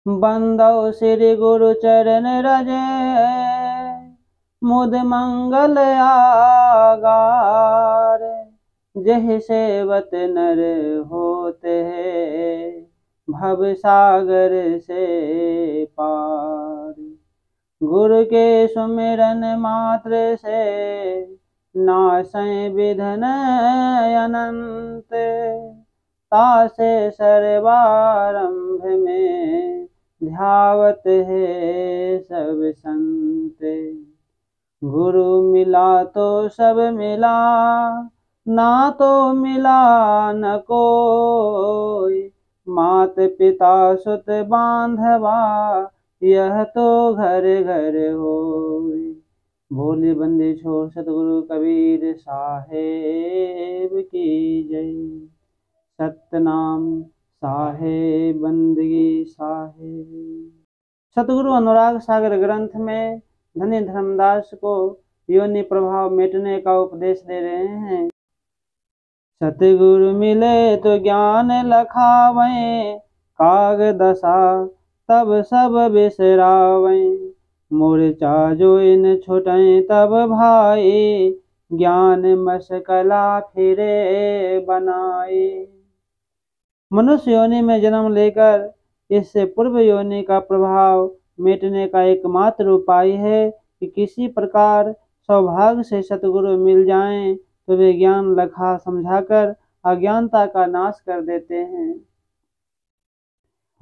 बंदौ श्री गुरु चरण रजे, मुद मंगल आगार। जहि सेवत नर होते हैं, भव सागर से पार। गुरु के सुमिरन मात्र से, नासै विधन अनंत। तासे सर्वारंभ में, ध्यावत है सब संत। गुरु मिला तो सब मिला, ना तो मिला न कोई। मात पिता सुत बांधवा, यह तो घर घर होय। बोले बंदे छोड़ सतगुरु कबीर साहेब की जय। सतनाम साहेब बंदगी साहेब। सतगुरु अनुराग सागर ग्रंथ में धनी धर्मदास को योनि प्रभाव मिटने का उपदेश दे रहे हैं। सतगुरु मिले तो ज्ञान लखावें, काग दशा तब सब बिसरावें। मूर्छा जो इन छुटें तब भाई, ज्ञान मशकला फिरे बनाए। मनुष्य योनि में जन्म लेकर इससे पूर्व योनि का प्रभाव मिटने का एकमात्र उपाय है कि किसी प्रकार सौभाग्य से सतगुरु मिल जाएं, तो वे ज्ञान लखा समझाकर अज्ञानता का नाश कर देते हैं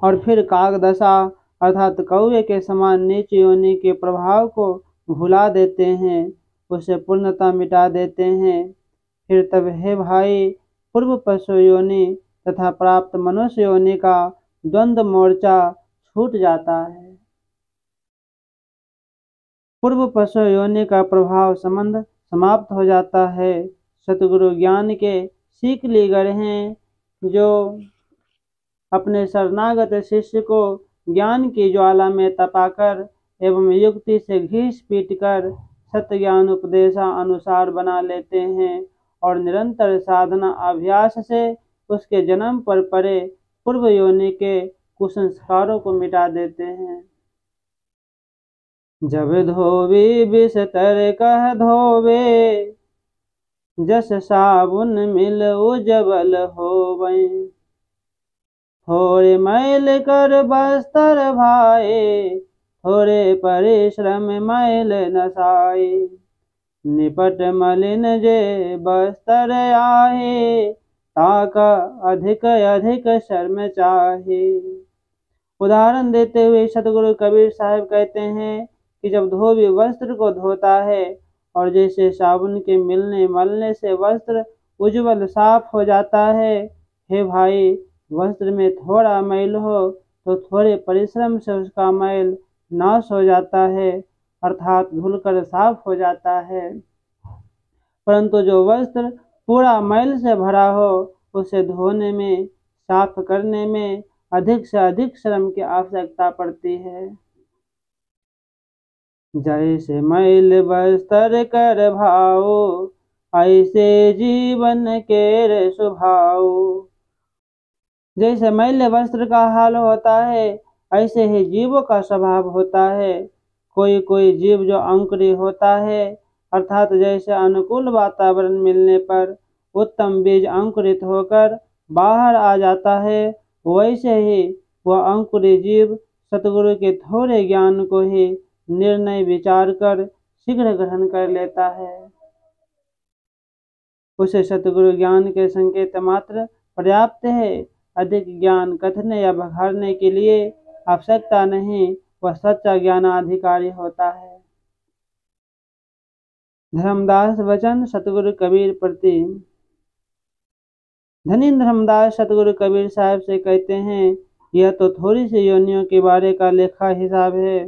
और फिर कागदशा अर्थात कौवे के समान नीच योनि के प्रभाव को भुला देते हैं, उसे पूर्णता मिटा देते हैं। फिर तब हे भाई, पूर्व पशु योनि तथा प्राप्त मनुष्य योनि का द्वंद्व मोर्चा छूट जाता है। पूर्व पशु योनि का प्रभाव संबंध समाप्त हो जाता है। सतगुरु ज्ञान के सीख ली गए हैं, जो अपने शरणागत शिष्य को ज्ञान की ज्वाला में तपाकर एवं युक्ति से घीस पीट कर सत्य ज्ञान उपदेशा अनुसार बना लेते हैं और निरंतर साधना अभ्यास से उसके जन्म पर पड़े पूर्व योनि के कुसंस्कारों को मिटा देते हैं। जब धोबी बिस्तर कह धोवे, जस साबुन मिल उजबल होवै। थोड़े मैल कर बस्तर भाए, थोड़े परिश्रम मैल नसाए। निपट मलिन जे बस्तर आहे, ताका अधिक अधिक शर्म चाहे। उदाहरण देते हुए सतगुरु कबीर साहब कहते हैं कि जब धोबी वस्त्र को धोता है और जैसे साबुन के मिलने मलने से वस्त्र उज्जवल साफ हो जाता है, हे भाई, वस्त्र में थोड़ा मैल हो तो थोड़े परिश्रम से उसका मैल नाश हो जाता है, अर्थात धुलकर साफ हो जाता है। परंतु जो वस्त्र पूरा मैल से भरा हो, उसे धोने में, साफ करने में अधिक से अधिक श्रम की आवश्यकता पड़ती है। जैसे मैल बस्तर कर भाओ, ऐसे जीवन के स्वभाव। जैसे मैल वस्त्र का हाल होता है, ऐसे ही जीवों का स्वभाव होता है। कोई कोई जीव जो अंकुरी होता है, अर्थात जैसे अनुकूल वातावरण मिलने पर उत्तम बीज अंकुरित होकर बाहर आ जाता है, वैसे ही वह अंकुरी जीव सतगुरु के थोड़े ज्ञान को ही निर्णय विचार कर शीघ्र ग्रहण कर लेता है। उसे सतगुरु ज्ञान के संकेत मात्र पर्याप्त है। अधिक ज्ञान कथने या बखारने के लिए आवश्यकता नहीं, वह सच्चा ज्ञानाधिकारी होता है। धर्मदास वचन सतगुरु कबीर प्रति। धनी धर्मदास सतगुरु कबीर साहब से कहते हैं, यह तो थोड़ी सी योनियों के बारे का लेखा हिसाब है,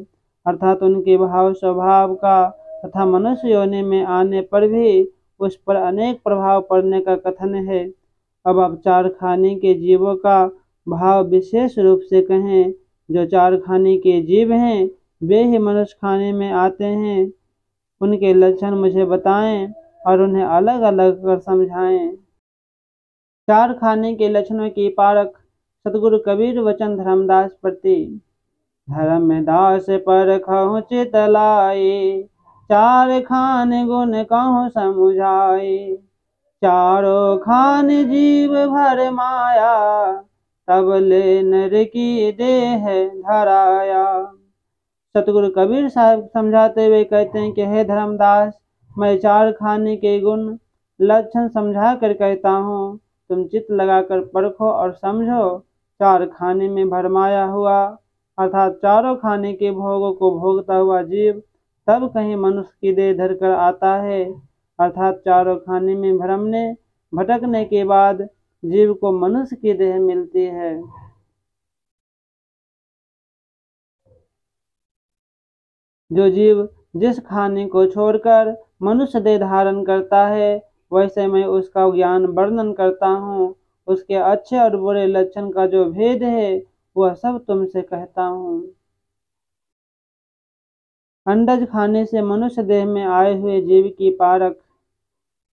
अर्थात उनके भाव स्वभाव का तथा मनुष्य योनि में आने पर भी उस पर अनेक प्रभाव पड़ने का कथन है। अब आप चार खाने के जीवों का भाव विशेष रूप से कहें। जो चार खाने के जीव हैं, वे ही मनुष्य खाने में आते हैं। उनके लक्षण मुझे बताएं और उन्हें अलग अलग कर समझाएं। चार खाने के लक्षणों की पारख सतगुरु कबीर वचन धर्मदास प्रति। धर्मदास परखहु चित लाए, चार खान गुण कहूँ समुझाए। चारों खान जीव भर माया, तब ले नर की देह धराया। सतगुरु कबीर साहब समझाते हुए कहते हैं कि हे धर्मदास, मैं चार खाने के गुण लक्षण समझा कर कहता हूँ, तुम चित्त लगाकर परखो और समझो। चार खाने में भरमाया हुआ अर्थात चारों खाने के भोगों को भोगता हुआ जीव तब कहीं मनुष्य की देह धरकर आता है, अर्थात चारों खाने में भटकने के बाद जीव को मनुष्य की देह मिलती है। जो जीव जिस खाने को छोड़कर मनुष्य देह धारण करता है, वैसे मैं उसका ज्ञान वर्णन करता हूँ। उसके अच्छे और बुरे लक्षण का जो भेद है वह सब तुमसे कहता हूँ। अंडज खाने से मनुष्य देह में आए हुए जीव की पारख।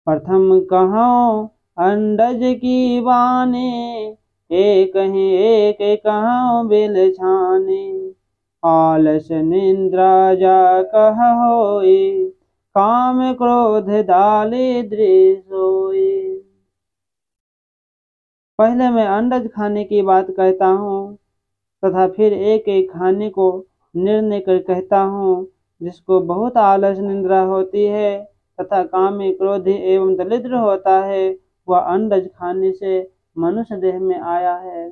प्रथम कहूँ अंडज की वाणी, एक ही एक कहूँ बिल छाने। आलस निंद्रा जा कह होई, काम क्रोध दारिद्र्य सोई। पहले मैं अंडज खाने की बात कहता हूँ तथा फिर एक एक खाने को निर्णय कर कहता हूँ। जिसको बहुत आलस निंद्रा होती है तथा कामी क्रोधी एवं दरिद्र होता है, वह अंडज खाने से मनुष्य देह में आया है।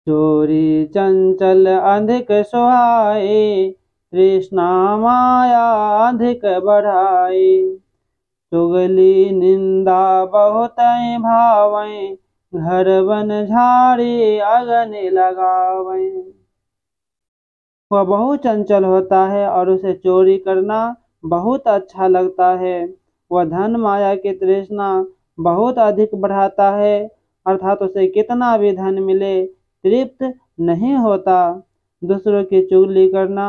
चोरी चंचल अधिक सुहाए, तृष्णा माया अधिक बढ़ाए। चुगली निंदा बहुत भावै, घर वन झाड़ी अगन लगावै। वह बहुत चंचल होता है और उसे चोरी करना बहुत अच्छा लगता है। वह धन माया की तृष्णा बहुत अधिक बढ़ाता है, अर्थात उसे कितना भी धन मिले तृप्त नहीं होता। दूसरों की चुगली करना,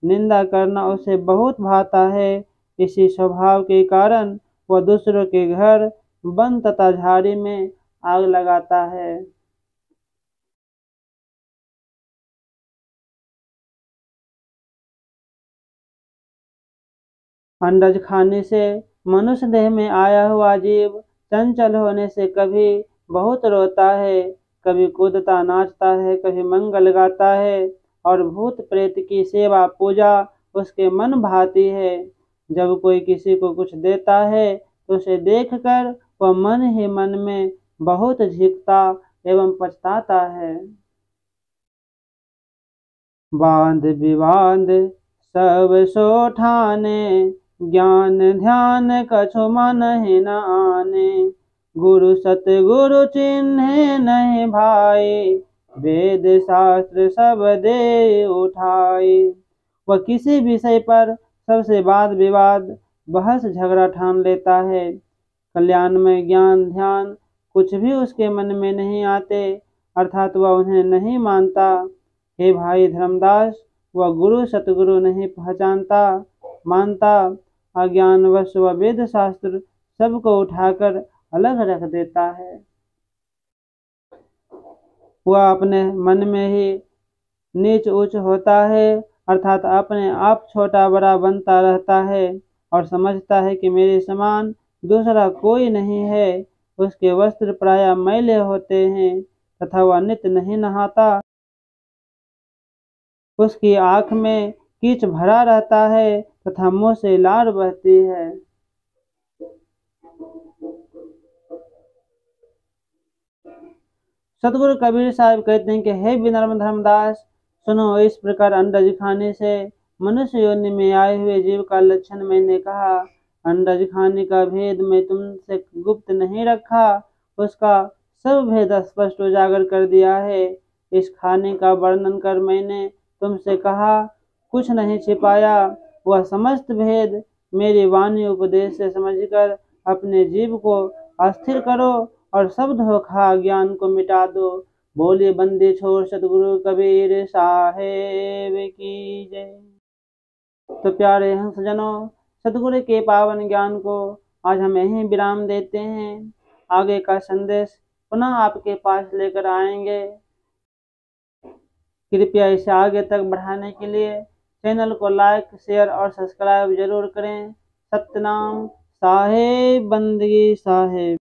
निंदा करना उसे बहुत भाता है। इसी स्वभाव के कारण वह दूसरों के घर, वन तथा झाड़ी में आग लगाता है। अंडज खाने से मनुष्य देह में आया हुआ जीव चंचल होने से कभी बहुत रोता है, कभी कूदता नाचता है, कभी मंगल गाता है और भूत प्रेत की सेवा पूजा उसके मन भाती है। जब कोई किसी को कुछ देता है तो उसे देखकर वह मन ही मन में बहुत झिकता एवं पछताता है। बांध विबांध सब सो ठाने, ज्ञान ध्यान कछु मन ही न आने। गुरु सतगुरु चिन्हे नहीं भाई, वेद शास्त्र सब दे उठाए। वह किसी विषय पर सबसे वाद विवाद बहस झगड़ा ठान लेता है। कल्याण में ज्ञान ध्यान कुछ भी उसके मन में नहीं आते, अर्थात वह उन्हें नहीं मानता। हे भाई धर्मदास, वह गुरु सतगुरु नहीं पहचानता मानता, अज्ञानवश वह वेद शास्त्र सबको उठाकर अलग रख देता है। वह अपने मन में ही नीच ऊंच होता है, अर्थात अपने आप छोटा बड़ा बनता रहता है और समझता है कि मेरे समान दूसरा कोई नहीं है। उसके वस्त्र प्रायः मैले होते हैं तथा वह नित्य नहीं नहाता। उसकी आंख में कीच भरा रहता है तथा मुंह से लार बहती है। सतगुरु कबीर साहब कहते हैं कि हे विनम्र धर्मदास, सुनो, इस प्रकार अंडज खाने से मनुष्य योनि में आए हुए जीव का लक्षण मैंने कहा। अंडज खाने का भेद मैं तुमसे गुप्त नहीं रखा, उसका सब भेद स्पष्ट उजागर कर दिया है। इस खाने का वर्णन कर मैंने तुमसे कहा, कुछ नहीं छिपाया। वह समस्त भेद मेरी वाणी उपदेश से समझकर अपने जीव को अस्थिर करो और सब धोखा ज्ञान को मिटा दो। बोलिए बंदे छोड़ सतगुरु कबीर साहेब की जय। तो प्यारे हंसजनों, सतगुरु के पावन ज्ञान को आज हम यहीं विराम देते हैं। आगे का संदेश पुनः आपके पास लेकर आएंगे। कृपया इसे आगे तक बढ़ाने के लिए चैनल को लाइक, शेयर और सब्सक्राइब जरूर करें। सतनाम साहेब, बंदगी साहेब।